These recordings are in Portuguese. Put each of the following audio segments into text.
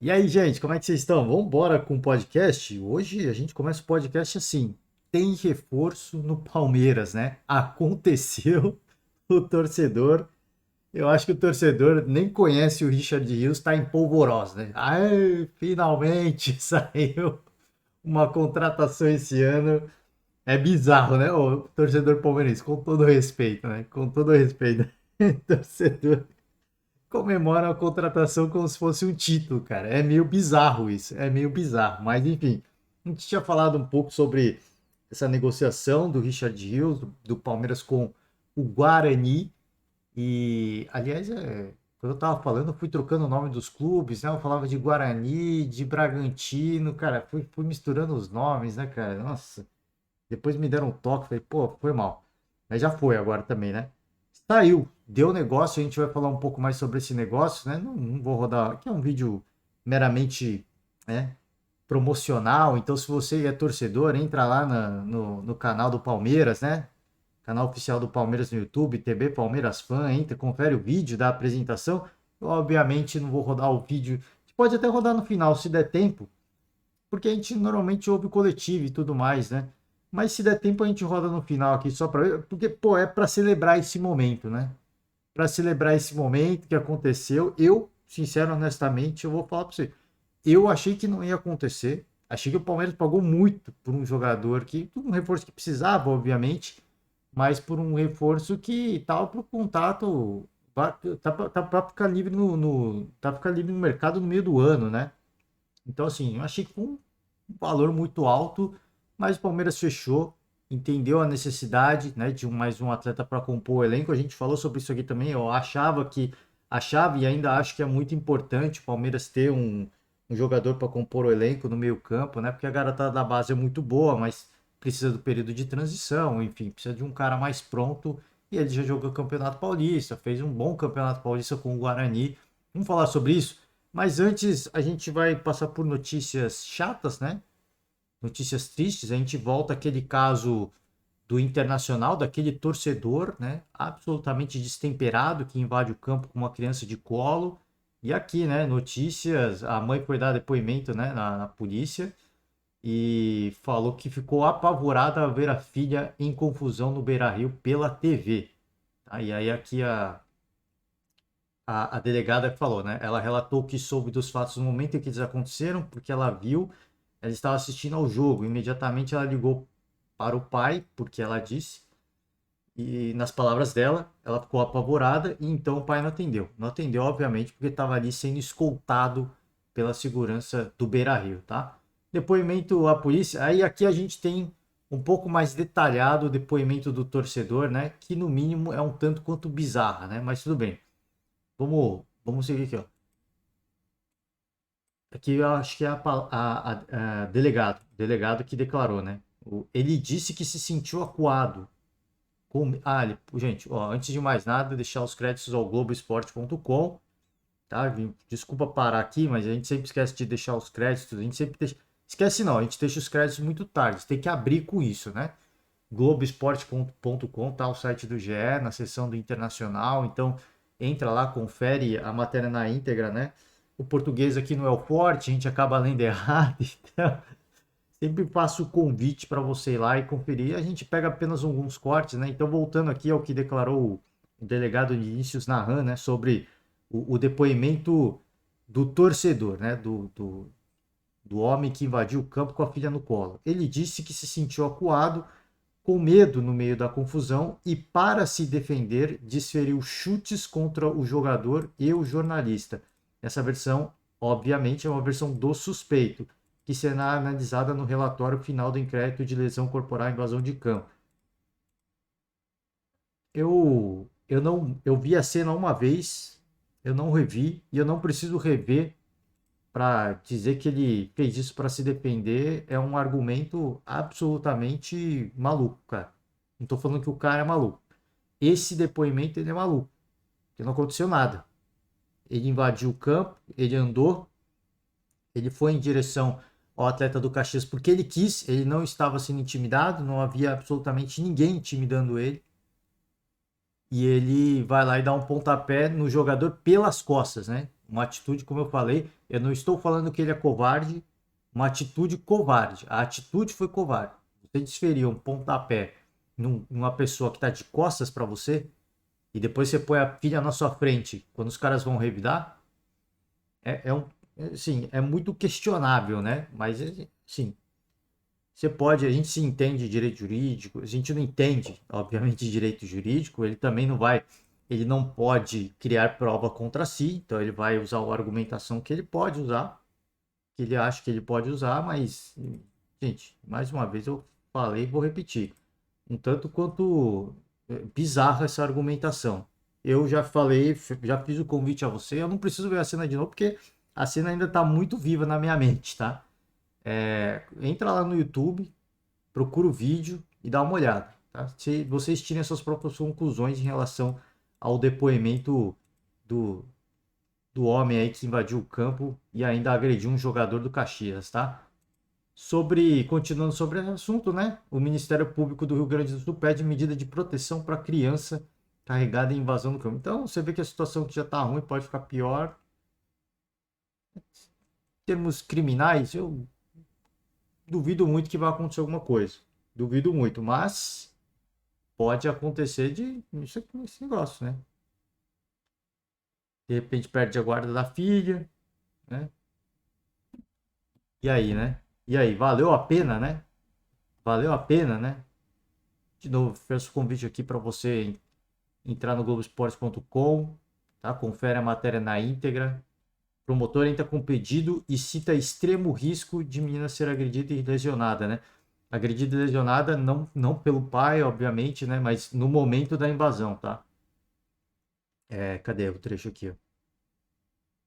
E aí, gente, como é que vocês estão? Vamos embora com o podcast? Hoje a gente começa o podcast assim. Tem reforço no Palmeiras, né? Aconteceu o torcedor. Eu acho que o torcedor nem conhece o Richard Rios, está em polvorosa, né? Ai, finalmente saiu uma contratação esse ano. É bizarro, né? O torcedor palmeirense, com todo respeito, né? Com todo respeito. Torcedor comemora a contratação como se fosse um título, cara. É meio bizarro isso, é meio bizarro. Mas enfim, a gente tinha falado um pouco sobre essa negociação do Richard Rios, do Palmeiras com o Guarani. E, aliás, quando eu tava falando, eu fui trocando o nome dos clubes, né? Eu falava de Guarani, de Bragantino, cara, fui misturando os nomes, né, cara? Nossa, depois me deram um toque, falei, pô, foi mal. Mas já foi agora também, né? Saiu, deu negócio, a gente vai falar um pouco mais sobre esse negócio, né? Não vou rodar, aqui é um vídeo meramente, né, promocional, então se você é torcedor, entra lá no canal do Palmeiras, né? Canal oficial do Palmeiras no YouTube, TB Palmeiras Fã, entra, confere o vídeo da apresentação. Eu, obviamente, não vou rodar o vídeo, a gente pode até rodar no final, se der tempo, porque a gente normalmente ouve coletivo e tudo mais, né? Mas se der tempo a gente roda no final aqui só para ver, porque pô, é para celebrar esse momento, né? Para celebrar esse momento que aconteceu, eu, sincero, honestamente, eu vou falar para você, eu achei que não ia acontecer. Achei que o Palmeiras pagou muito por um jogador que, um reforço que precisava, obviamente, mas por um reforço que estava para o contato, tá para ficar livre tá pra ficar livre no mercado no meio do ano, né? Então, assim, eu achei que foi um valor muito alto, mas o Palmeiras fechou, entendeu a necessidade, né, de mais um atleta para compor o elenco. A gente falou sobre isso aqui também. Eu achava e ainda acho que é muito importante o Palmeiras ter um jogador para compor o elenco no meio-campo, né? Porque a garotada da base é muito boa, mas precisa do período de transição, enfim, precisa de um cara mais pronto. E ele já jogou Campeonato Paulista, fez um bom Campeonato Paulista com o Guarani. Vamos falar sobre isso? Mas antes a gente vai passar por notícias chatas, né? Notícias tristes. A gente volta àquele caso do Internacional, daquele torcedor, né? Absolutamente destemperado que invade o campo com uma criança de colo. E aqui, né? Notícias. A mãe foi dar depoimento, né? Na polícia e falou que ficou apavorada ao ver a filha em confusão no Beira-Rio pela TV. E aí aqui a delegada falou, né? Ela relatou que soube dos fatos no momento em que eles aconteceram, porque ela viu, ela estava assistindo ao jogo. Imediatamente ela ligou para o pai, porque ela disse, e nas palavras dela, ela ficou apavorada e então o pai não atendeu. Não atendeu, obviamente, porque estava ali sendo escoltado pela segurança do Beira-Rio, tá? Depoimento à polícia. Aí aqui a gente tem um pouco mais detalhado o depoimento do torcedor, né? Que no mínimo é um tanto quanto bizarra, né? Mas tudo bem. Vamos seguir aqui, ó. Aqui eu acho que é a delegado que declarou, né? Ele disse que se sentiu acuado. Gente, ó, antes de mais nada, deixar os créditos ao Globoesporte.com, tá? Desculpa parar aqui, mas a gente sempre esquece de deixar os créditos. A gente sempre deixa... Esquece não, a gente deixa os créditos muito tarde. Tem que abrir com isso, né? Globoesporte.com, tá? O site do GE, na seção do Internacional. Então, entra lá, confere a matéria na íntegra, né? O português aqui não é o forte, a gente acaba lendo errado. Então, sempre faço o convite para você ir lá e conferir. A gente pega apenas alguns cortes, né? Então, voltando aqui ao que declarou o delegado Vinícius Nahan, né? Sobre o depoimento do torcedor, né? Do homem que invadiu o campo com a filha no colo. Ele disse que se sentiu acuado com medo no meio da confusão e, para se defender, desferiu chutes contra o jogador e o jornalista. Essa versão, obviamente, é uma versão do suspeito, que será analisada no relatório final do inquérito de lesão corporal e invasão de campo. Eu vi a cena uma vez, eu não revi e eu não preciso rever para dizer que ele fez isso para se defender. É um argumento absolutamente maluco, cara. Não tô falando que o cara é maluco. Esse depoimento ele é maluco, porque não aconteceu nada. Ele invadiu o campo, ele andou, ele foi em direção ao atleta do Caxias porque ele quis, ele não estava sendo intimidado, não havia absolutamente ninguém intimidando ele. E ele vai lá e dá um pontapé no jogador pelas costas, né? uma atitude, como eu falei, eu não estou falando que ele é covarde, uma atitude covarde. A atitude foi covarde. Você desferir um pontapé numa pessoa que está de costas para você e depois você põe a filha na sua frente quando os caras vão revidar, assim, é muito questionável, né? Mas, sim, você pode, a gente se entende de direito jurídico, a gente não entende, obviamente, de direito jurídico, ele também não vai, ele não pode criar prova contra si, então ele vai usar a argumentação que ele pode usar, que ele acha que ele pode usar, mas, gente, mais uma vez eu falei e vou repetir, um tanto quanto bizarra essa argumentação. Eu já falei, já fiz o convite a você, eu não preciso ver a cena de novo, porque a cena ainda está muito viva na minha mente, tá? Entra lá no YouTube, procura o vídeo e dá uma olhada, tá? Se vocês tirem as suas próprias conclusões em relação ao depoimento do, do homem aí que invadiu o campo e ainda agrediu um jogador do Caxias, tá? Continuando sobre o assunto, né? O Ministério Público do Rio Grande do Sul pede medida de proteção para criança carregada em invasão do campo. Então, você vê que a situação que já está ruim pode ficar pior. Em termos criminais, eu duvido muito que vai acontecer alguma coisa. Duvido muito, mas pode acontecer de isso aqui, esse negócio, né? De repente perde a guarda da filha, né? E aí, né? E aí, valeu a pena, né? Valeu a pena, né? De novo, faço o convite aqui para você entrar no Globoesporte.com, tá? Confere a matéria na íntegra. O promotor entra com pedido e cita extremo risco de menina ser agredida e lesionada, né? Agredida e lesionada não pelo pai, obviamente, né? Mas no momento da invasão, tá? Cadê o trecho aqui? Ó?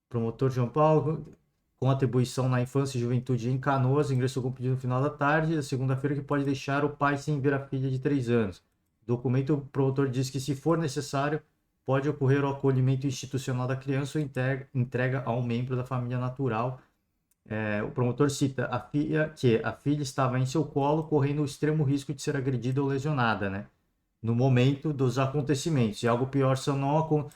Promotor João Paulo, com atribuição na infância e juventude em Canoas, ingressou com pedido no final da tarde, da segunda-feira, que pode deixar o pai sem ver a filha de 3 anos. Documento, o promotor diz que, se for necessário, pode ocorrer o acolhimento institucional da criança ou entrega a um membro da família natural. O promotor cita que a filha estava em seu colo, correndo o extremo risco de ser agredida ou lesionada, né? No momento dos acontecimentos. E algo pior só não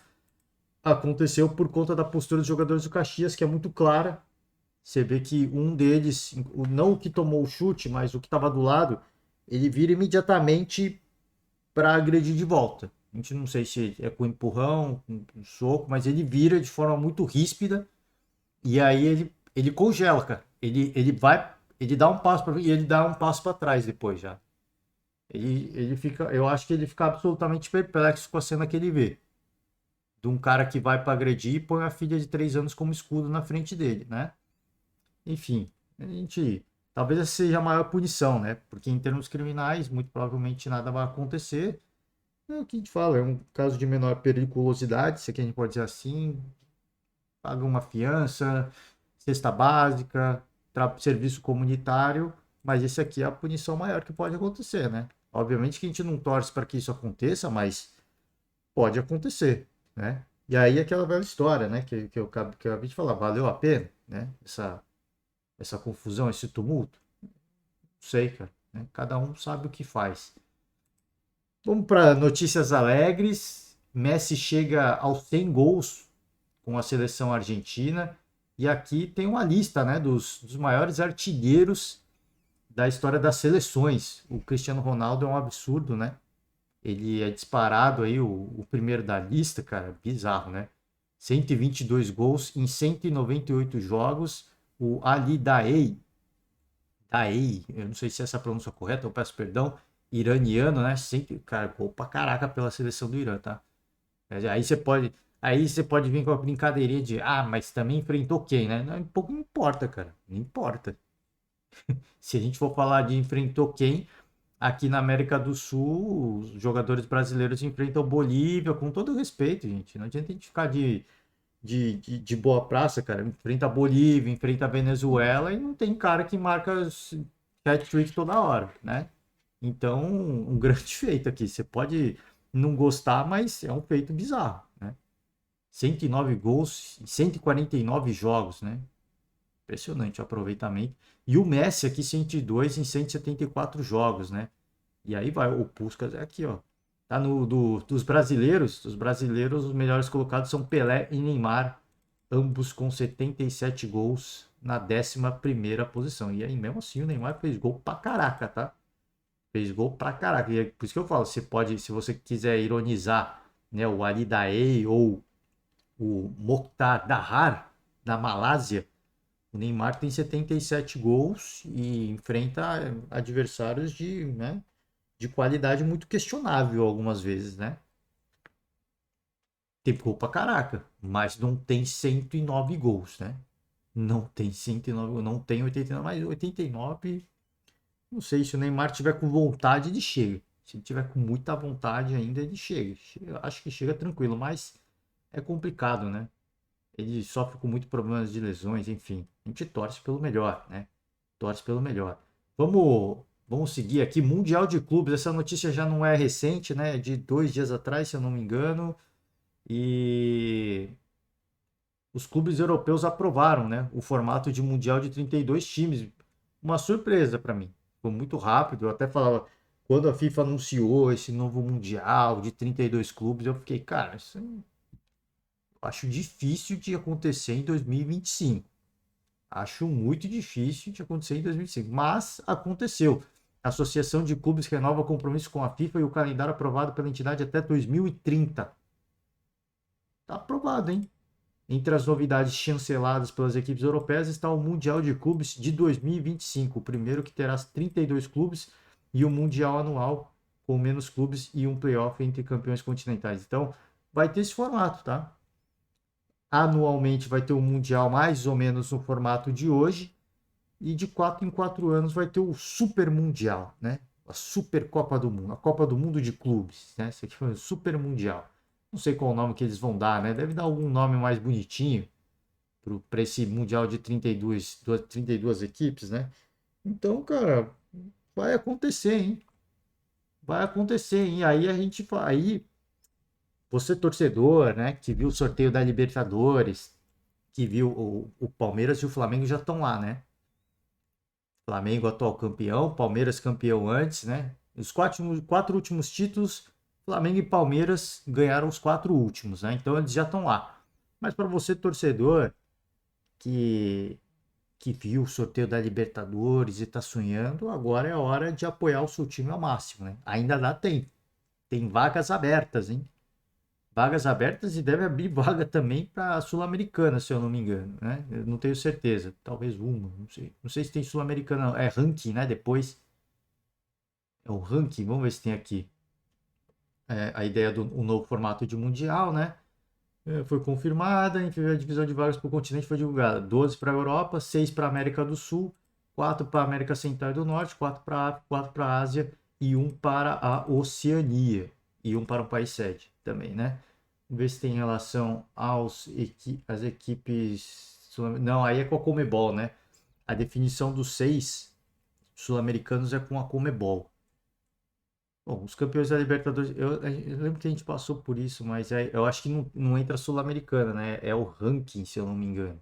aconteceu por conta da postura dos jogadores do Caxias, que é muito clara. Você vê que um deles, não o que tomou o chute, mas o que estava do lado, ele vira imediatamente para agredir de volta. A gente não sei se é com empurrão, com soco, mas ele vira de forma muito ríspida e aí ele congela, cara. Ele dá um passo para e ele dá um passo para trás depois já. Ele fica, eu acho que ele fica absolutamente perplexo com a cena que ele vê. De um cara que vai para agredir e põe a filha de 3 anos como escudo na frente dele, né? Enfim, a gente. Talvez essa seja a maior punição, né? Porque em termos criminais, muito provavelmente nada vai acontecer. É o que a gente fala, é um caso de menor periculosidade, se aqui a gente pode dizer assim. Paga uma fiança, cesta básica, serviço comunitário, mas esse aqui é a punição maior que pode acontecer, né? Obviamente que a gente não torce para que isso aconteça, mas pode acontecer, né? E aí aquela velha história, né? Que eu acabei de falar, valeu a pena, né? Essa confusão, esse tumulto? Não sei, cara. Né? Cada um sabe o que faz. Vamos para notícias alegres. Messi chega aos 100 gols com a seleção argentina. E aqui tem uma lista, né, dos maiores artilheiros da história das seleções. O Cristiano Ronaldo é um absurdo, né? Ele é disparado aí, o primeiro da lista, cara. Bizarro, né? 122 gols em 198 jogos. O Ali Daei, eu não sei se é essa a pronúncia correta, eu peço perdão, iraniano, né? Sempre, cara, gol pra caraca pela seleção do Irã, tá? Aí você pode vir com a brincadeirinha de, mas também enfrentou quem, né? Não, pouco importa, cara, não importa. Se a gente for falar de enfrentou quem, aqui na América do Sul, os jogadores brasileiros enfrentam Bolívia, com todo respeito, gente. Não adianta a gente ficar de boa praça, cara. Enfrenta a Bolívia, enfrenta a Venezuela e não tem cara que marca hat-trick toda hora, né? Então, um grande feito aqui. Você pode não gostar, mas é um feito bizarro, né? 109 gols em 149 jogos, né? Impressionante o aproveitamento. E o Messi aqui 102 em 174 jogos, né? E aí vai, o Puskás é aqui, ó. Tá dos brasileiros, os melhores colocados são Pelé e Neymar. ambos com 77 gols na 11ª posição. E aí, mesmo assim, o Neymar fez gol pra caraca, tá? Fez gol pra caraca. E é por isso que eu falo, você pode, se você quiser ironizar, né, o Ali Daei ou o Mokhtar Dahar, da Malásia, o Neymar tem 77 gols e enfrenta adversários de qualidade muito questionável algumas vezes, né? Tem gol pra caraca, mas não tem 109 gols, né? Não tem 109, não tem 89, mas 89, não sei, se o Neymar tiver com vontade, ele chega. Se ele tiver com muita vontade ainda, ele chega. Acho que chega tranquilo, mas é complicado, né? Ele sofre com muitos problemas de lesões, enfim. A gente torce pelo melhor, né? Torce pelo melhor. Vamos seguir aqui. Mundial de Clubes. Essa notícia já não é recente, né? É de 2 dias atrás, se eu não me engano. E os clubes europeus aprovaram, né? O formato de Mundial de 32 times. Uma surpresa para mim. Foi muito rápido. Eu até falava, quando a FIFA anunciou esse novo Mundial de 32 clubes, eu fiquei, cara, isso eu acho difícil de acontecer em 2025. Acho muito difícil de acontecer em 2025, mas aconteceu. A Associação de Clubes renova compromisso com a FIFA e o calendário aprovado pela entidade até 2030. Tá aprovado, hein? Entre as novidades chanceladas pelas equipes europeias está o Mundial de Clubes de 2025, o primeiro que terá 32 clubes e o Mundial anual com menos clubes e um playoff entre campeões continentais. Então, vai ter esse formato, tá? Anualmente vai ter o Mundial mais ou menos no formato de hoje, e de 4 em 4 anos vai ter o Super Mundial, né? A Super Copa do Mundo, a Copa do Mundo de Clubes, né? Isso aqui foi o Super Mundial. Não sei qual o nome que eles vão dar, né? Deve dar algum nome mais bonitinho para esse Mundial de 32 equipes, né? Então, cara, vai acontecer, hein? Vai acontecer, hein? Aí você torcedor, né, que viu o sorteio da Libertadores, que viu o Palmeiras e o Flamengo já estão lá, né? Flamengo atual campeão, Palmeiras campeão antes, né? Os quatro últimos títulos, Flamengo e Palmeiras ganharam os 4 últimos, né? Então eles já estão lá. Mas para você, torcedor, que, que viu o sorteio da Libertadores e está sonhando, agora é a hora de apoiar o seu time ao máximo, né? Ainda dá tempo. Tem vagas abertas, hein? Vagas abertas e deve abrir vaga também para a Sul-Americana, se eu não me engano, né? Eu não tenho certeza. Talvez uma, não sei. Não sei se tem Sul-Americana, não. É ranking, né? Depois é o ranking. Vamos ver se tem aqui. A ideia do novo formato de Mundial, né? Foi confirmada, a divisão de vagas por continente foi divulgada. 12 para a Europa, 6 para a América do Sul, 4 para a América Central e do Norte, 4 para a África, 4 para a Ásia e 1 para a Oceania. E 1 para um país sede também, né? Vamos ver se tem relação às equipes. Não, aí é com a Comebol, né? A definição dos 6 sul-americanos é com a Comebol. Bom, os campeões da Libertadores, eu lembro que a gente passou por isso, mas eu acho que não entra Sul-Americana, né? É o ranking, se eu não me engano.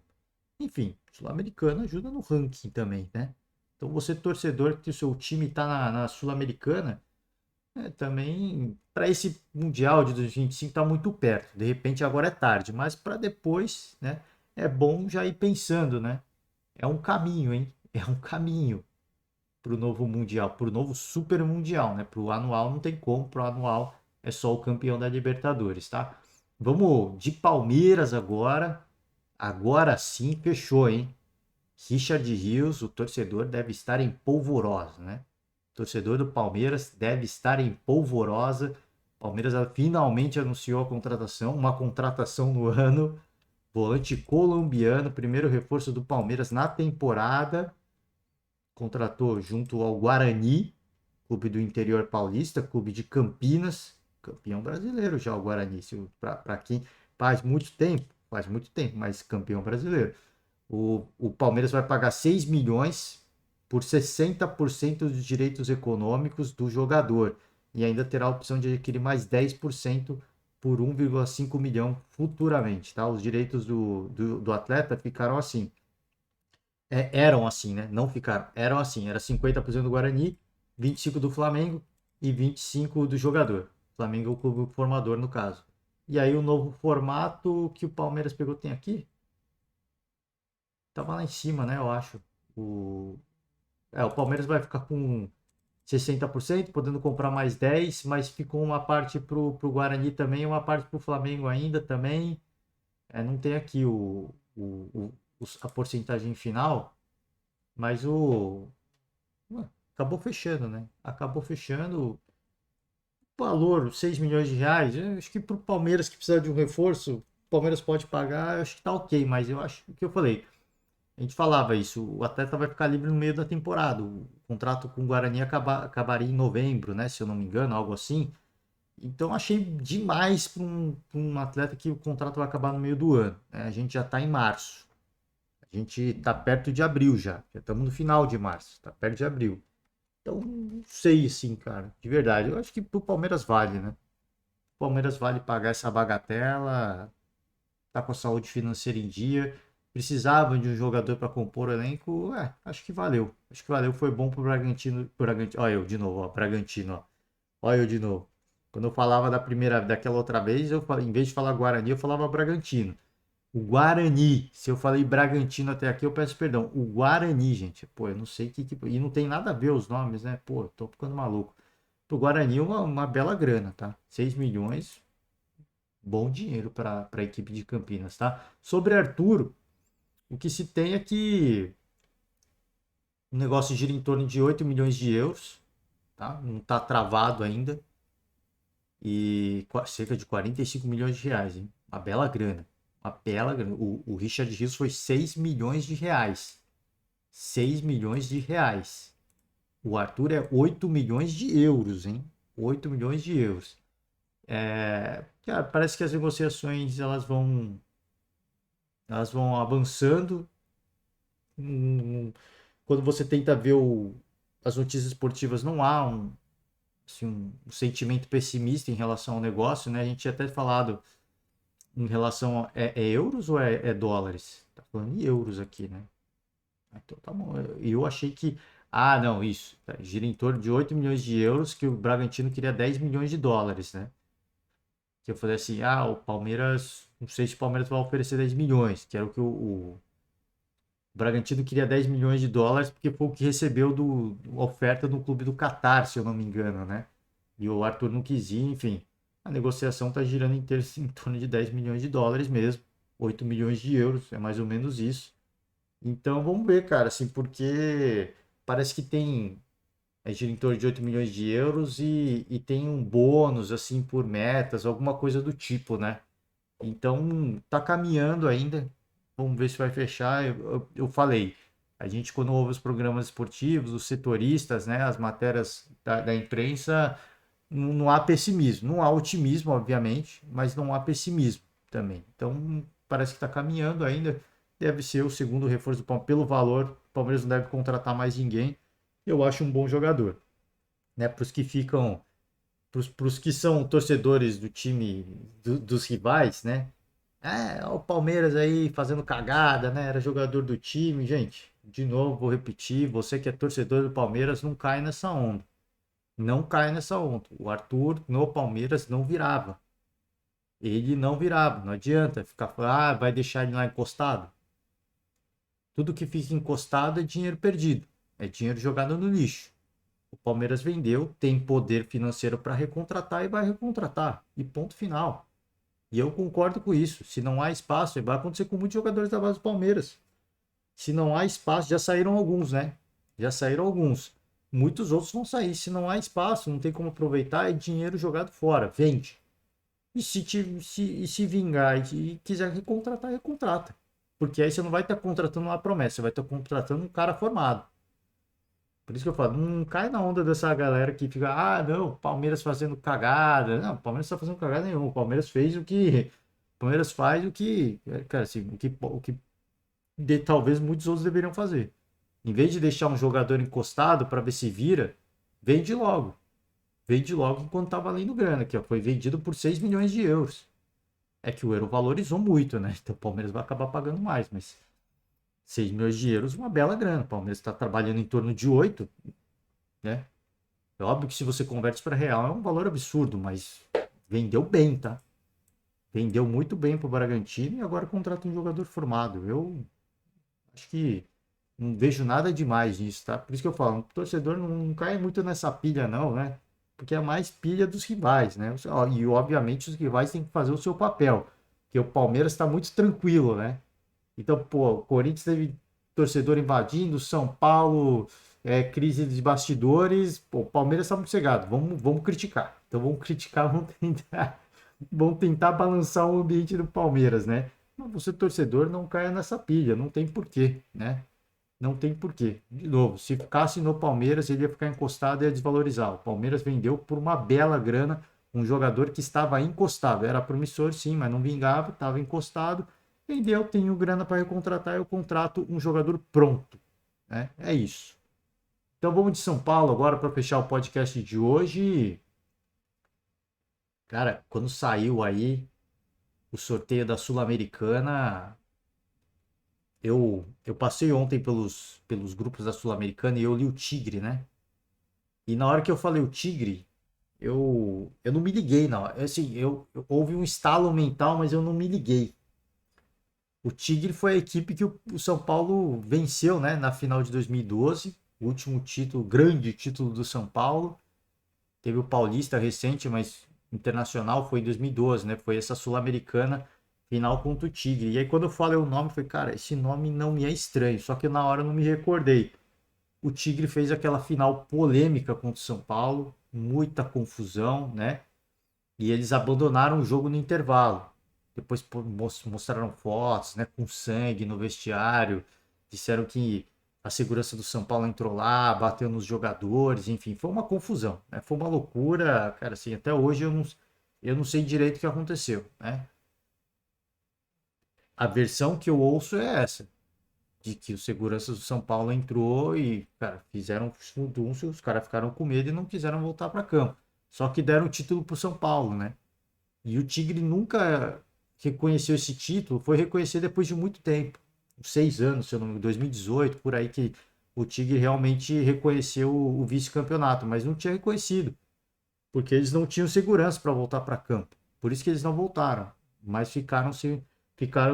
Enfim, Sul-Americana ajuda no ranking também, né? Então você, torcedor, que o seu time está na Sul-Americana, também para esse Mundial de 2025 está muito perto. De repente agora é tarde, mas para depois, né? É bom já ir pensando, né? É um caminho, hein? É um caminho para o novo Mundial, para o novo Super Mundial, né? Para o anual não tem como, para o anual é só o campeão da Libertadores, tá? Vamos de Palmeiras agora. Agora sim, fechou, hein? Richard Rios, o torcedor deve estar em polvorosa, né? O torcedor do Palmeiras deve estar em polvorosa. Palmeiras finalmente anunciou a contratação, uma contratação no ano. Volante colombiano, primeiro reforço do Palmeiras na temporada. Contratou junto ao Guarani, clube do interior paulista, clube de Campinas, campeão brasileiro já o Guarani, para quem faz muito tempo, mas campeão brasileiro. O Palmeiras vai pagar 6 milhões por 60% dos direitos econômicos do jogador e ainda terá a opção de adquirir mais 10% por 1,5 milhão futuramente, tá? Os direitos do atleta ficaram assim. Eram assim, né? Não ficaram. Eram assim. Era 50% do Guarani, 25% do Flamengo e 25% do jogador. Flamengo é o clube formador, no caso. E aí o novo formato que o Palmeiras pegou tem aqui? tava lá em cima, né? Eu acho. O, o Palmeiras vai ficar com 60%, podendo comprar mais 10, mas ficou uma parte pro Guarani também, uma parte pro Flamengo ainda também. Não tem aqui a porcentagem final, mas acabou fechando, né? Acabou fechando. Valor, 6 milhões de reais. Eu acho que para o Palmeiras que precisa de um reforço, o Palmeiras pode pagar, eu acho que tá ok, mas eu acho que eu falei. A gente falava isso, o atleta vai ficar livre no meio da temporada. O contrato com o Guarani acabaria em novembro, né? Se eu não me engano, algo assim. Então achei demais para um atleta que o contrato vai acabar no meio do ano, né? A gente já está em março. A gente está perto de abril já. Já estamos no final de março. Está perto de abril. Então, não sei assim, cara. De verdade. Eu acho que pro Palmeiras vale, né? O Palmeiras vale pagar essa bagatela. Tá com a saúde financeira em dia. Precisava de um jogador para compor o elenco. Acho que valeu. Acho que valeu. Foi bom pro Bragantino. Bragantino. Olha eu de novo, ó. Bragantino, ó. Olha eu de novo. Quando eu falava daquela outra vez, em vez de falar Guarani, eu falava Bragantino. O Guarani. Se eu falei Bragantino até aqui, eu peço perdão. O Guarani, gente. Pô, eu não sei que. E não tem nada a ver os nomes, né? Pô, eu tô ficando maluco. Pro Guarani, uma bela grana, tá? 6 milhões, bom dinheiro para a equipe de Campinas, tá? Sobre Arthur, o que se tem é que o negócio gira em torno de 8 milhões de euros, tá? Não tá travado ainda. E cerca de 45 milhões de reais, hein? Uma bela grana. Uma bela grana. O Richard Rios foi 6 milhões de reais. 6 milhões de reais. O Arthur é 8 milhões de euros, hein? 8 milhões de euros. Cara, parece que as negociações elas vão avançando. Quando você tenta ver as notícias esportivas, não há assim, um sentimento pessimista em relação ao negócio, né? A gente tinha até falado em relação é euros ou é dólares? Tá falando em euros aqui, né? Então tá bom. Eu achei que. Ah, não, isso. Tá, gira em torno de 8 milhões de euros, que o Bragantino queria 10 milhões de dólares, né? Que eu falei assim, o Palmeiras. Não sei se o Palmeiras vai oferecer 10 milhões, que era o que o Bragantino queria 10 milhões de dólares, porque foi o que recebeu oferta do clube do Catar, se eu não me engano, né? E o Arthur não quis ir, enfim. A negociação está girando em torno de 10 milhões de dólares mesmo. 8 milhões de euros, é mais ou menos isso. Então vamos ver, cara, assim, porque parece que tem gira em torno de 8 milhões de euros e tem um bônus, assim, por metas, alguma coisa do tipo, né? Então tá caminhando ainda. Vamos ver se vai fechar. Eu falei, a gente quando ouve os programas esportivos, os setoristas, né, as matérias da imprensa, não há pessimismo. Não há otimismo, obviamente, mas não há pessimismo também. Então parece que está caminhando ainda. Deve ser o segundo reforço do Palmeiras. Pelo valor, o Palmeiras não deve contratar mais ninguém. Eu acho um bom jogador. Né? Para os que ficam, para os que são torcedores do time dos rivais, né? O Palmeiras aí fazendo cagada, né? Era jogador do time. Gente, de novo, vou repetir: você que é torcedor do Palmeiras, não cai nessa onda. Não cai nessa onda. O Arthur no Palmeiras não virava. Ele não virava. Não adianta ficar falando, vai deixar ele lá encostado. Tudo que fica encostado é dinheiro perdido. É dinheiro jogado no lixo. O Palmeiras vendeu, tem poder financeiro para recontratar e vai recontratar. E ponto final. E eu concordo com isso. Se não há espaço, vai acontecer com muitos jogadores da base do Palmeiras. Se não há espaço, já saíram alguns, né? Já saíram alguns. Muitos outros vão sair. Se não há espaço, não tem como aproveitar, é dinheiro jogado fora. Vende. E se vingar e quiser recontratar, recontrata. Porque aí você não vai estar contratando uma promessa, você vai estar contratando um cara formado. Por isso que eu falo, não cai na onda dessa galera que fica, não, Palmeiras fazendo cagada. Não, o Palmeiras não está fazendo cagada nenhuma. O Palmeiras fez o que. O Palmeiras faz o que. Cara, assim, talvez muitos outros deveriam fazer. Em vez de deixar um jogador encostado para ver se vira, vende logo. Vende logo enquanto tá valendo grana, que foi vendido por 6 milhões de euros. É que o euro valorizou muito, né? Então o Palmeiras vai acabar pagando mais, mas 6 milhões de euros, uma bela grana. O Palmeiras está trabalhando em torno de 8, né? É óbvio que se você converte para real é um valor absurdo, mas vendeu bem, tá? Vendeu muito bem pro Bragantino e agora contrata um jogador formado. Eu Acho que não vejo nada demais nisso, tá? Por isso que eu falo, o torcedor não cai muito nessa pilha, não, né? Porque é mais pilha dos rivais, né? E obviamente os rivais têm que fazer o seu papel, porque o Palmeiras está muito tranquilo, né? Então, pô, o Corinthians teve torcedor invadindo, São Paulo, crise de bastidores, pô, o Palmeiras está muito cegado. Vamos criticar. Então vamos criticar, vamos tentar balançar o ambiente do Palmeiras, né? Mas você, torcedor, não caia nessa pilha, não tem porquê, né? Não tem porquê. De novo, se ficasse no Palmeiras, ele ia ficar encostado e ia desvalorizar. O Palmeiras vendeu por uma bela grana um jogador que estava encostado. Era promissor, sim, mas não vingava, estava encostado. Vendeu, tenho grana para recontratar, eu contrato um jogador pronto. Né? É isso. Então vamos de São Paulo agora para fechar o podcast de hoje. Cara, quando saiu aí o sorteio da Sul-Americana, eu passei ontem pelos grupos da Sul-Americana e eu li o Tigre, né? E na hora que eu falei o Tigre, eu não me liguei, não. Assim, houve um estalo mental, mas eu não me liguei. O Tigre foi a equipe que o São Paulo venceu, né, na final de 2012, o último título, grande título do São Paulo. Teve o Paulista recente, mas internacional foi em 2012, né? Foi essa Sul-Americana final contra o Tigre. E aí quando eu falei o nome, eu falei, cara, esse nome não me é estranho, só que na hora eu não me recordei. O Tigre fez aquela final polêmica contra o São Paulo, muita confusão, né? E eles abandonaram o jogo no intervalo. Depois mostraram fotos, né, com sangue no vestiário. Disseram que a segurança do São Paulo entrou lá, bateu nos jogadores, enfim, foi uma confusão, né? Foi uma loucura, cara, assim, até hoje eu não sei direito o que aconteceu, né? A versão que eu ouço é essa, de que o segurança do São Paulo entrou e, cara, fizeram furdúncio, os caras ficaram com medo e não quiseram voltar para campo. Só que deram o título pro São Paulo, né? E o Tigre nunca reconheceu esse título, foi reconhecer depois de muito tempo, 6 anos, se eu não me engano, 2018, por aí que o Tigre realmente reconheceu o vice-campeonato, mas não tinha reconhecido, porque eles não tinham segurança para voltar para campo. Por isso que eles não voltaram, mas ficaram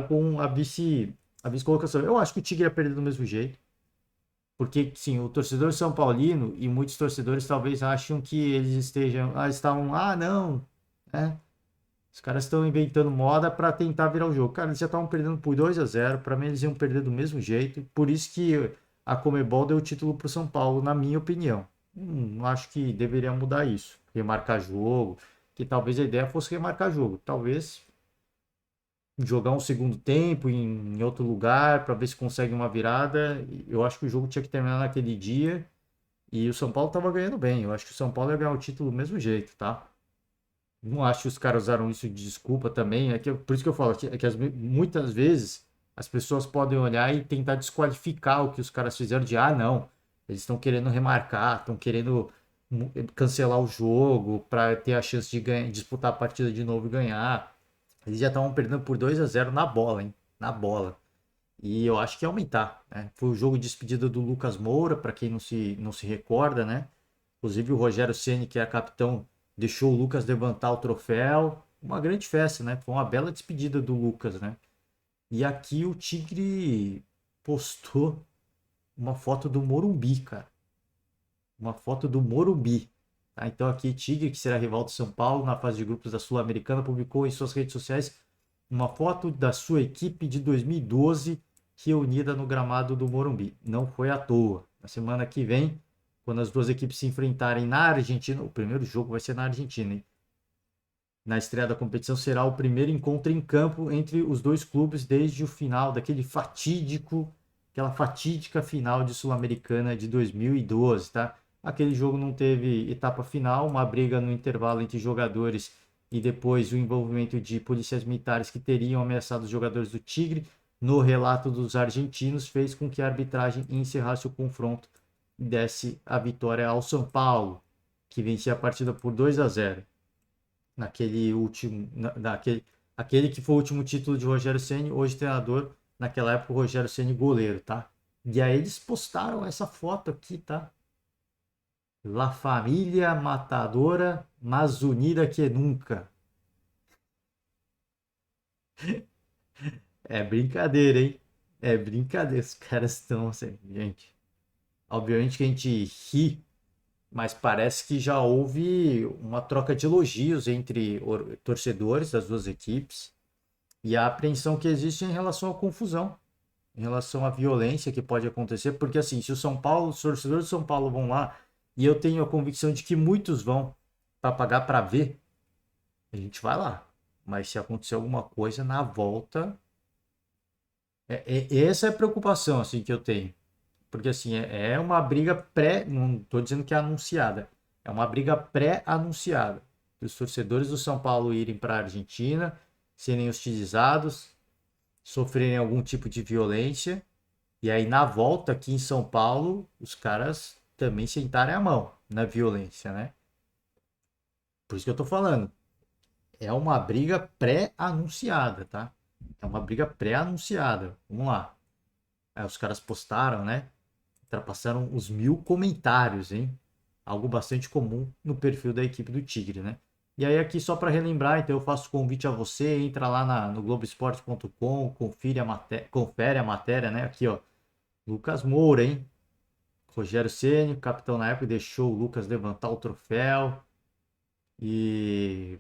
com a vice-colocação. Eu acho que o Tigre ia perder do mesmo jeito, porque sim, o torcedor São Paulino e muitos torcedores talvez acham que eles estavam, não, né? Os caras estão inventando moda para tentar virar o jogo. Cara, eles já estavam perdendo por 2-0. Para mim, eles iam perder do mesmo jeito. Por isso que a Comebol deu o título para o São Paulo, na minha opinião. Acho que deveria mudar isso. Remarcar jogo. Que talvez a ideia fosse remarcar jogo. Talvez jogar um segundo tempo em outro lugar para ver se consegue uma virada. Eu acho que o jogo tinha que terminar naquele dia. E o São Paulo estava ganhando bem. Eu acho que o São Paulo ia ganhar o título do mesmo jeito, tá? Não acho que os caras usaram isso de desculpa também. Por isso que eu falo muitas vezes as pessoas podem olhar e tentar desqualificar o que os caras fizeram de não, eles estão querendo remarcar, estão querendo cancelar o jogo para ter a chance de ganhar, disputar a partida de novo e ganhar. Eles já estavam perdendo por 2-0 na bola, hein? Na bola. E eu acho que ia aumentar, né? Foi o jogo de despedida do Lucas Moura, para quem não se recorda, né? Inclusive o Rogério Ceni, que é capitão, deixou o Lucas levantar o troféu. Uma grande festa, né? Foi uma bela despedida do Lucas, né? E aqui o Tigre postou uma foto do Morumbi, cara. Uma foto do Morumbi. Tá? Então aqui Tigre, que será rival do São Paulo na fase de grupos da Sul-Americana, publicou em suas redes sociais uma foto da sua equipe de 2012 reunida no gramado do Morumbi. Não foi à toa. Na semana que vem, quando as duas equipes se enfrentarem na Argentina, o primeiro jogo vai ser na Argentina, hein? Na estreia da competição será o primeiro encontro em campo entre os dois clubes desde o final aquela fatídica final de Sul-Americana de 2012, tá? Aquele jogo não teve etapa final, uma briga no intervalo entre jogadores e depois o envolvimento de policiais militares que teriam ameaçado os jogadores do Tigre. No relato dos argentinos, fez com que a arbitragem encerrasse o confronto e desse a vitória ao São Paulo, que vencia a partida por 2-0 naquele último, aquele que foi o último título de Rogério Ceni, hoje treinador, naquela época o Rogério Ceni goleiro, tá? E aí eles postaram essa foto aqui, tá? La família matadora, mas unida que nunca. É brincadeira, hein? É brincadeira, os caras estão assim, gente. Obviamente que a gente ri, mas parece que já houve uma troca de elogios entre torcedores das duas equipes e a apreensão que existe em relação à confusão, em relação à violência que pode acontecer, porque assim, se o São Paulo, os torcedores do São Paulo vão lá, e eu tenho a convicção de que muitos vão para pagar para ver, a gente vai lá. Mas se acontecer alguma coisa na volta, essa é a preocupação assim que eu tenho. Porque assim, é uma briga pré, não estou dizendo que é anunciada, é uma briga pré-anunciada. Os torcedores do São Paulo irem para a Argentina, serem hostilizados, sofrerem algum tipo de violência, e aí na volta aqui em São Paulo, os caras também sentarem a mão na violência, né? Por isso que eu tô falando, é uma briga pré-anunciada, tá? É uma briga pré-anunciada. Vamos lá. Aí os caras postaram, né? Ultrapassaram os 1.000 comentários, hein? Algo bastante comum no perfil da equipe do Tigre, né? E aí aqui só para relembrar, então eu faço convite a você, entra lá no Globoesporte.com, confere a matéria, né? Aqui, ó, Lucas Moura, hein? Rogério Ceni, capitão na época, deixou o Lucas levantar o troféu e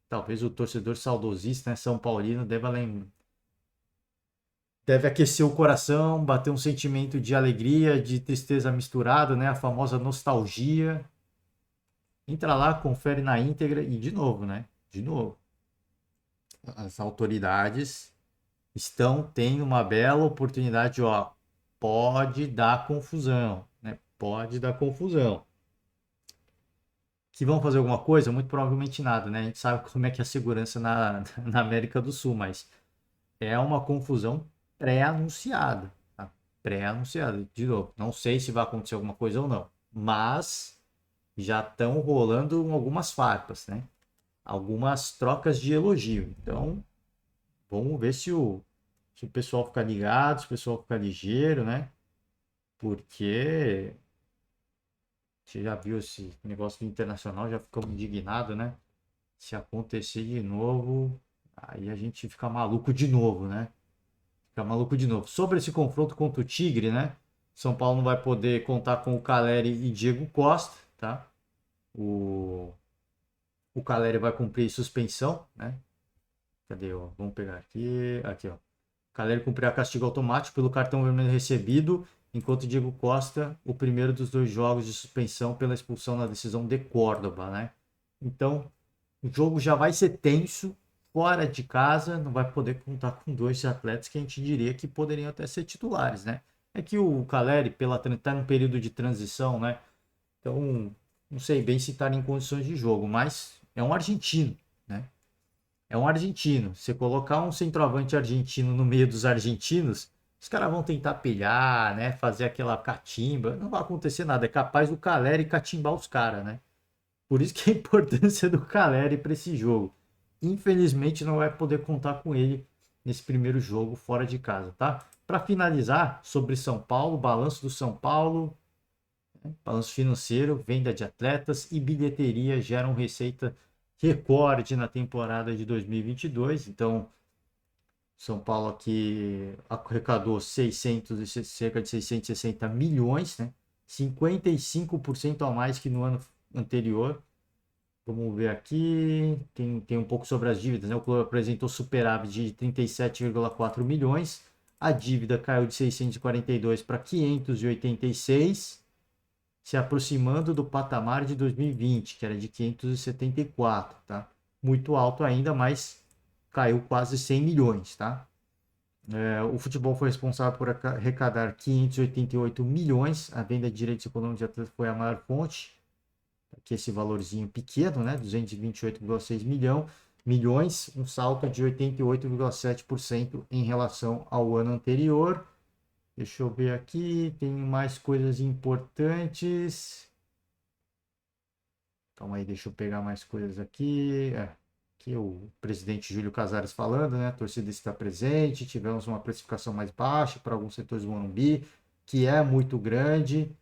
talvez o torcedor saudosista, né, São Paulino, deve aquecer o coração, bater um sentimento de alegria, de tristeza misturado, né? A famosa nostalgia. Entra lá, confere na íntegra e de novo, né? De novo. As autoridades têm uma bela oportunidade, ó. Pode dar confusão, né? Pode dar confusão. Que vão fazer alguma coisa? Muito provavelmente nada, né? A gente sabe como é que é a segurança na América do Sul, mas é uma confusão pré-anunciada, tá? Pré-anunciada. De novo, não sei se vai acontecer alguma coisa ou não, mas já estão rolando algumas farpas, né? Algumas trocas de elogio. Então, vamos ver se o pessoal ficar ligado, se o pessoal ficar ligeiro, né? Porque você já viu esse negócio do internacional, já ficamos indignados, né? Se acontecer de novo, aí a gente fica maluco de novo, né? Fica maluco de novo. Sobre esse confronto contra o Tigre, né? São Paulo não vai poder contar com o Caleri e Diego Costa, tá? O, o Caleri vai cumprir suspensão, né? Cadê? Ó? Vamos pegar aqui. Aqui, ó. O Caleri cumprirá castigo automático pelo cartão vermelho recebido, enquanto Diego Costa, o primeiro dos dois jogos de suspensão pela expulsão na decisão de Córdoba, né? Então, o jogo já vai ser tenso, fora de casa, não vai poder contar com dois atletas que a gente diria que poderiam até ser titulares, né? É que o Caleri, tá num período de transição, né? Então, não sei bem se está em condições de jogo, mas é um argentino, né? É um argentino. Você colocar um centroavante argentino no meio dos argentinos, os caras vão tentar pilhar, né? Fazer aquela catimba. Não vai acontecer nada. É capaz do Caleri catimbar os caras, né? Por isso que a importância do Caleri para esse jogo. Infelizmente não vai poder contar com ele nesse primeiro jogo fora de casa, tá? Para finalizar, sobre São Paulo, balanço do São Paulo, né? Balanço financeiro, venda de atletas e bilheteria geram receita recorde na temporada de 2022. Então, São Paulo aqui arrecadou cerca de 660 milhões, né? 55% a mais que no ano anterior. Vamos ver aqui, tem um pouco sobre as dívidas, né? O clube apresentou superávit de 37,4 milhões, a dívida caiu de 642 para 586, se aproximando do patamar de 2020, que era de 574, tá? Muito alto ainda, mas caiu quase 100 milhões, tá? O futebol foi responsável por arrecadar 588 milhões, a venda de direitos econômicos de atletas foi a maior fonte, que esse valorzinho pequeno, né, 228,6 milhões, um salto de 88,7% em relação ao ano anterior. Deixa eu ver aqui, tem mais coisas importantes. Calma aí, deixa eu pegar mais coisas aqui. Aqui o presidente Júlio Casares falando, né? A torcida está presente, tivemos uma precificação mais baixa para alguns setores do Morumbi, que é muito grande.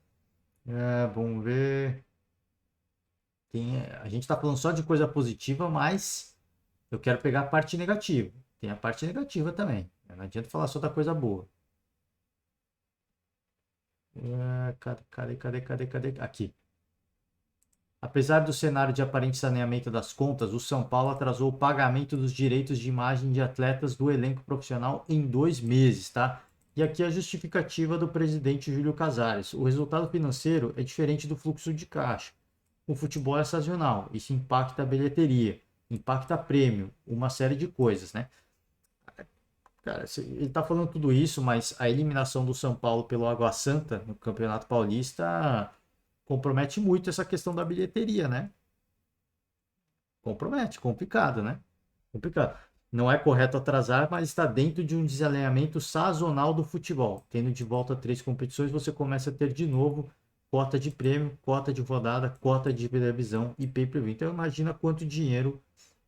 Vamos ver. A gente está falando só de coisa positiva, mas eu quero pegar a parte negativa. Tem a parte negativa também. Não adianta falar só da coisa boa. Cadê? Aqui. Apesar do cenário de aparente saneamento das contas, o São Paulo atrasou o pagamento dos direitos de imagem de atletas do elenco profissional em 2 meses, tá? E aqui a justificativa do presidente Júlio Casares. O resultado financeiro é diferente do fluxo de caixa. O futebol é sazonal, isso impacta a bilheteria, impacta prêmio, uma série de coisas, né? Cara, ele tá falando tudo isso, mas a eliminação do São Paulo pelo Água Santa no Campeonato Paulista compromete muito essa questão da bilheteria, né? Compromete, complicado, né? Complicado. Não é correto atrasar, mas está dentro de um desalinhamento sazonal do futebol. Tendo de volta 3 competições, você começa a ter de novo cota de prêmio, cota de rodada, cota de televisão e pay-per-view. Então imagina quanto dinheiro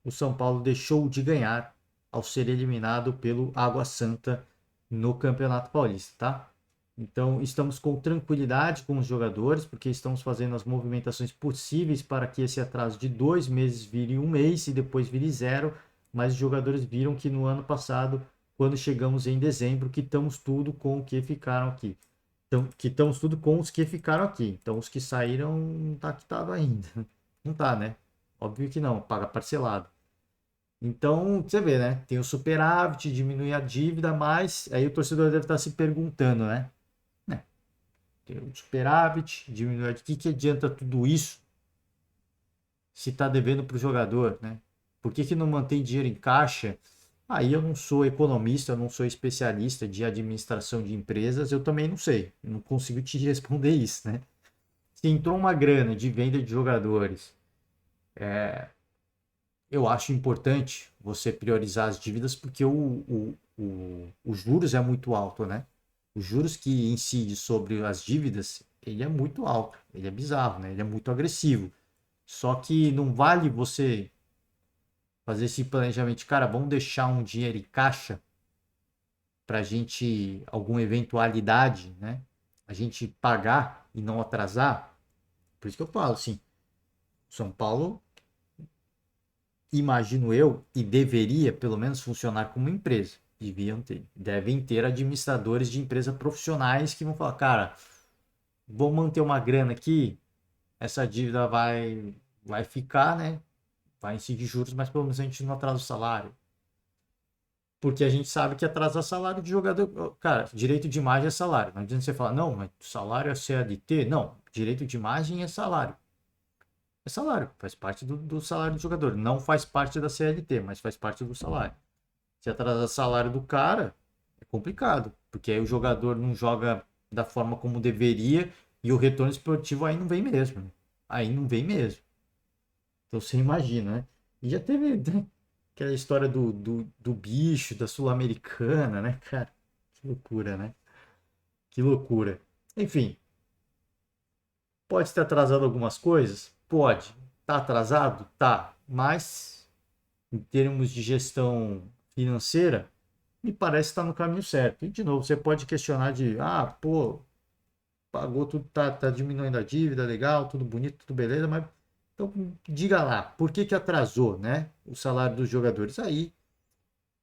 o São Paulo deixou de ganhar ao ser eliminado pelo Água Santa no Campeonato Paulista, tá? Então, estamos com tranquilidade com os jogadores, porque estamos fazendo as movimentações possíveis para que esse atraso de 2 meses vire 1 mês e depois vire 0. Mas os jogadores viram que no ano passado, quando chegamos em dezembro, quitamos tudo com o que ficaram aqui. Então, quitamos tudo com os que ficaram aqui. Então, os que saíram não está quitado ainda. Não está, né? Óbvio que não, paga parcelado. Então, você vê, né? Tem o superávit, diminui a dívida, mas aí o torcedor deve estar se perguntando, né? Tem o superávit, diminui a dívida. O que adianta tudo isso se está devendo para o jogador, né? Por que não mantém dinheiro em caixa? Aí eu não sou economista, eu não sou especialista de administração de empresas, eu também não sei. Eu não consigo te responder isso, né? Se entrou uma grana de venda de jogadores, eu acho importante você priorizar as dívidas porque os juros é muito alto, né? Os juros que incide sobre as dívidas, ele é muito alto, ele é bizarro, né? Ele é muito agressivo. Só que não vale você fazer esse planejamento, cara, vamos deixar um dinheiro em caixa para gente, alguma eventualidade, né? A gente pagar e não atrasar. Por isso que eu falo, assim, São Paulo, imagino eu, e deveria pelo menos funcionar como empresa. Devem ter administradores de empresa profissionais que vão falar, cara, vou manter uma grana aqui, essa dívida vai ficar, né? Vai incidir juros, mas pelo menos a gente não atrasa o salário. Porque a gente sabe que atrasar salário de jogador. Cara, direito de imagem é salário. Não adianta você falar, não, mas salário é CLT. Não, direito de imagem é salário. É salário, faz parte do salário do jogador. Não faz parte da CLT, mas faz parte do salário. Se atrasar salário do cara, é complicado. Porque aí o jogador não joga da forma como deveria e o retorno esportivo aí não vem mesmo. Né? Aí não vem mesmo. Então você imagina, né? E já teve, né, aquela história do bicho, da Sul-Americana, né, cara? Que loucura, né? Que loucura. Enfim, pode ter atrasado algumas coisas? Pode. Tá atrasado? Tá. Mas, em termos de gestão financeira, me parece que está no caminho certo. E, de novo, você pode questionar de, pô, pagou tudo, tá diminuindo a dívida, legal, tudo bonito, tudo beleza, mas então diga lá, por que atrasou, né, o salário dos jogadores? Aí,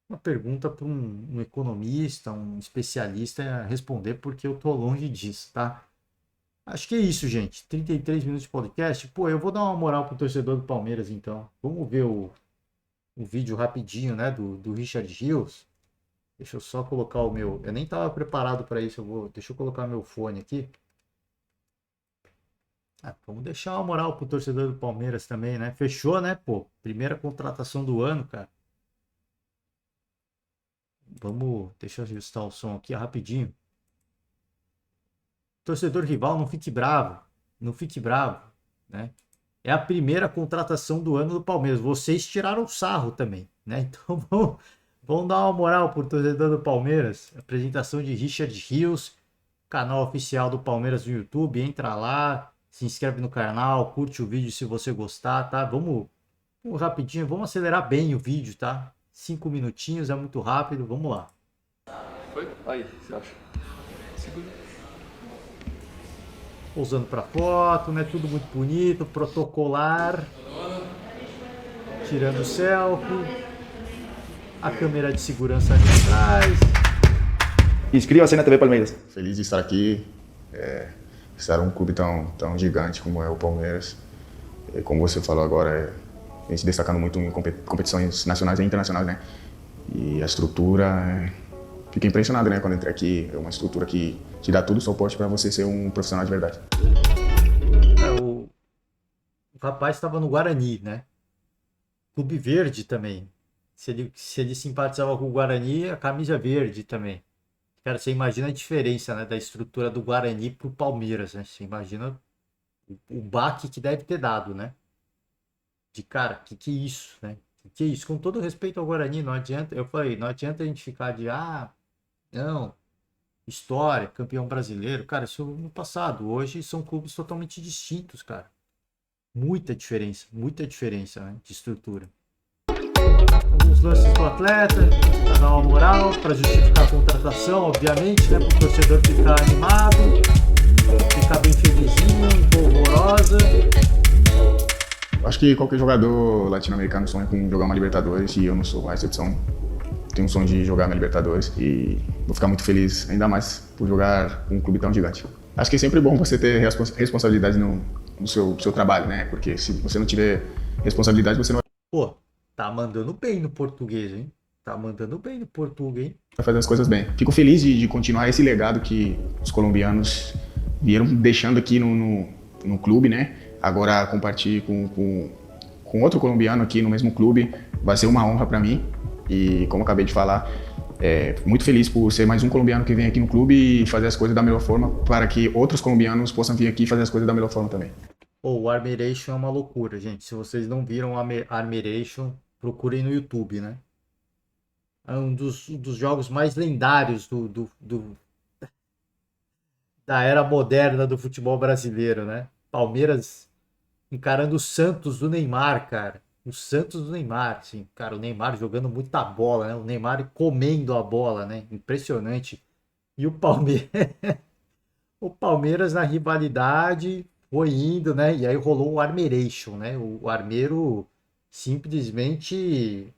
uma pergunta para um economista, um especialista responder, porque eu tô longe disso, tá? Acho que é isso, gente. 33 minutos de podcast. Pô, eu vou dar uma moral pro torcedor do Palmeiras, então. Vamos ver o vídeo rapidinho, né, do Richard Rios. Deixa eu só colocar o meu... Eu nem estava preparado para isso. Deixa eu colocar meu fone aqui. Vamos deixar uma moral pro torcedor do Palmeiras também, né? Fechou, né, pô? Primeira contratação do ano, cara. Deixa eu ajustar o som aqui rapidinho. Torcedor rival, não fique bravo. Não fique bravo, né? É a primeira contratação do ano do Palmeiras. Vocês tiraram o sarro também, né? Então vamos dar uma moral pro torcedor do Palmeiras. Apresentação de Richard Rios, canal oficial do Palmeiras no YouTube. Entra lá, se inscreve no canal, curte o vídeo se você gostar, tá? Vamos rapidinho, vamos acelerar bem o vídeo, tá? 5 minutinhos, é muito rápido, vamos lá. Foi? Aí, você acha? Segura. Pousando para foto, né? Tudo muito bonito, protocolar. Tirando selfie. A câmera de segurança ali atrás. Inscreva-se na TV Palmeiras. Feliz de estar aqui Estar um clube tão gigante como é o Palmeiras. E como você falou agora, vem se destacando muito em competições nacionais e internacionais, né? E a estrutura, fiquei impressionado, né? Quando entrei aqui, é uma estrutura que te dá todo o suporte para você ser um profissional de verdade. O rapaz estava no Guarani, né? Clube Verde também. Se ele simpatizava com o Guarani, a camisa verde também. Cara, você imagina a diferença, né, da estrutura do Guarani pro Palmeiras, né? Você imagina o baque que deve ter dado, né? De cara, que é isso, né? Que é isso? Com todo respeito ao Guarani, não adianta, eu falei, não adianta a gente ficar de, não, história, campeão brasileiro. Cara, isso no passado. Hoje são clubes totalmente distintos, cara. Muita diferença, né, de estrutura. Alguns lances do atleta, para dar uma moral, para justificar a contratação, obviamente, né, para o torcedor ficar animado, ficar bem felizinho, polvorosa. Acho que qualquer jogador latino-americano sonha com jogar uma Libertadores e eu não sou a exceção. Tenho um sonho de jogar uma Libertadores e vou ficar muito feliz, ainda mais por jogar com um clube tão gigante. Acho que é sempre bom você ter responsabilidade no seu trabalho, né? Porque se você não tiver responsabilidade, você não Pô, tá mandando bem no português, hein? Tá mandando bem no português, hein? vai fazer as coisas bem. Fico feliz de continuar esse legado que os colombianos vieram deixando aqui no clube, né? Agora compartilhar com outro colombiano aqui no mesmo clube vai ser uma honra para mim. E como acabei de falar, muito feliz por ser mais um colombiano que vem aqui no clube e fazer as coisas da melhor forma para que outros colombianos possam vir aqui e fazer as coisas da melhor forma também. O Armiration é uma loucura, gente. Se vocês não viram o Armiration, procurem no YouTube, né? É um dos jogos mais lendários da era moderna do futebol brasileiro, né? Palmeiras encarando o Santos do Neymar, cara. O Santos do Neymar, assim, cara, o Neymar jogando muita bola, né? O Neymar comendo a bola, né? Impressionante. E o Palmeiras, o Palmeiras na rivalidade foi indo, né? E aí rolou o Armeration, né? O Armeiro simplesmente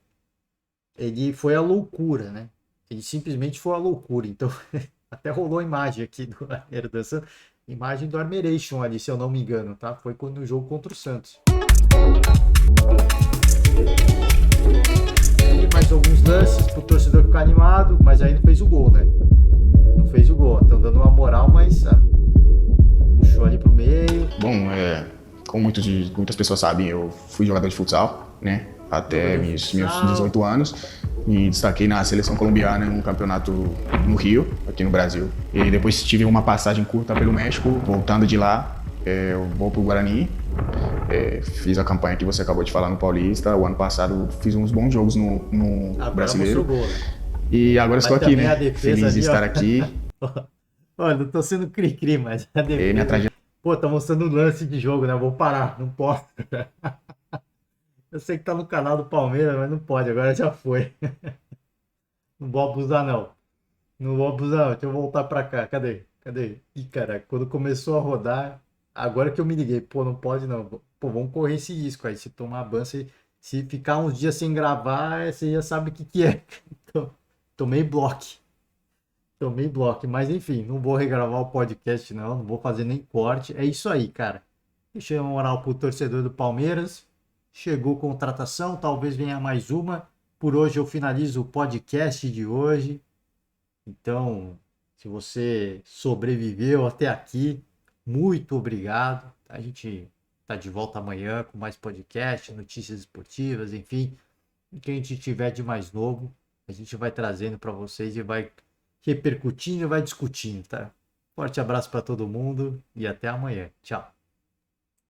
ele foi a loucura, né? Ele simplesmente foi a loucura. Então, até rolou a imagem aqui do Armeiro dançando. Imagem do Armeration ali, se eu não me engano, tá? Foi quando o jogo contra o Santos. E mais alguns lances pro torcedor ficar animado, mas aí não fez o gol, né? Não fez o gol. Estão dando uma moral, mas puxou ali pro meio. Bom, como muitas pessoas sabem, eu fui jogador de futsal, né? Até meus 18 anos. Me destaquei na seleção colombiana em um campeonato no Rio, aqui no Brasil. E depois tive uma passagem curta pelo México. Voltando de lá, eu vou pro Guarani. Fiz a campanha que você acabou de falar no Paulista. O ano passado fiz uns bons jogos no Brasileiro. Gol, né? E agora estou aqui, né? Feliz ali, de estar aqui. Olha, não tô sendo cri-cri, mas a defesa... minha trajetória... Pô, tá mostrando um lance de jogo, né? Vou parar, não posso. Eu sei que tá no canal do Palmeiras, mas não pode, agora já foi. Não vou abusar, não. Não vou abusar, não. Deixa eu voltar pra cá. Cadê? Ih, caraca, quando começou a rodar, agora que eu me liguei, pô, não pode não. Pô, vamos correr esse risco aí. Se tomar ban, se ficar uns dias sem gravar, você já sabe o que é. Tomei bloco. Mas enfim, não vou regravar o podcast, não vou fazer nem corte. É isso aí, cara. Deixa eu moral pro torcedor do Palmeiras. Chegou contratação, talvez venha mais uma. Por hoje eu finalizo o podcast de hoje. Então, se você sobreviveu até aqui, muito obrigado. A gente tá de volta amanhã com mais podcast, notícias esportivas, enfim. O que a gente tiver de mais novo, a gente vai trazendo para vocês e vai repercutindo e vai discutindo, tá? Forte abraço para todo mundo e até amanhã. Tchau.